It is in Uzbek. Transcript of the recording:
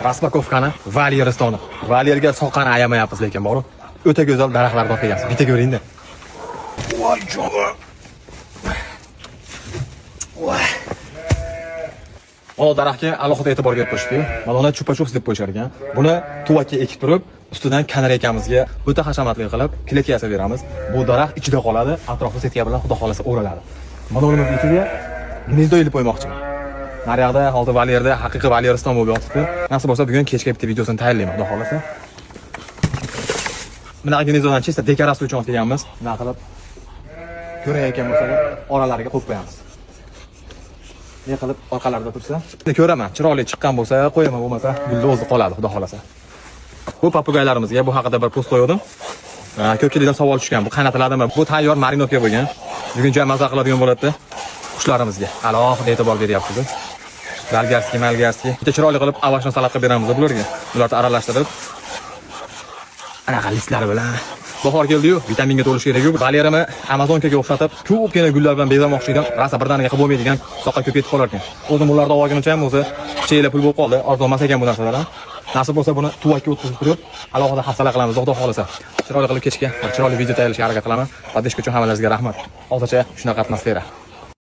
Raspakovkani Valyer Ristoni. Valyerga soqqani ayamayapmiz, lekin bor. O'ta go'zal daraxtlarni topgansiz. Bitta ko'ring-da. Voy jova. Voy. O daraxtga alohida e'tibor berib qo'yishdi. Mana uni chupa-chups deb qo'yishar ekan. Buni tuvakka ekib turib, ustidan kanal ekamizga o'ta hashamatli qilib, kilak yasab beramiz. Bu daraxt ichida qoladi, atrofi setka bilan xudo xolasa o'raladi. Mana uning ichiga gnezdo ilib qo'ymoqchiman. Naryoqda hozir Valyerda haqiqiy Valyeriston bo'lib yotibdi. Nasib bo'lsa bugun kechga bitta videosini tayyorlayman, xudo xolasa. Bunaqa gnezdodan chista dekoratsiya uchun olganmiz. Nima qilib ko'rayotgan bo'lsalar, oralariga qo'yib qo'yamiz. Ne qilib orqalarida tursa, ko'raman. Chiroyli chiqqan bo'lsa, qo'yaman, bo'lmasa gulni o'zi qoladi, xudo xolasa. Bu papugaylarimizga bu haqida bir post qo'ydim. Ko'pchilikdan savol tushgan. Bu qaynatiladimi? Bu tayyor marinovka bo'lgan. Bugun joy mazza qiladigan bo'ladi. Qushlarimizga alohida e'tibor beryapmiz. Malgarskiy. Bitta chiroyli qilib avashni salat qilib beramiz bularga. Ularni aralashtirib anaqa listlar bilan bahor keldi-yu, vitaminga to'lish kerak-ku. Valyerimni Amazonkaga o'xshatib, ko'pgina gullar bilan bezamoqchi edim. Rasa birdaniga qilib bo'lmaydigan, soqqa ko'p ketib qolar ekan. O'zim ularni olganimcha ham o'zi cheyla pul bo'lib qoldi. Arzonmas ekan bu narsalar ham. Nasib bo'lsa buni tuvakka o'tkazib turib, alohida hafsala qilamiz, xudo xolasa. Chiroyli qilib kechga chiroyli video tayyorlashga harakat qilaman. Podpishka uchun hammalaringizga rahmat. Hozircha shunaqa atmosfera.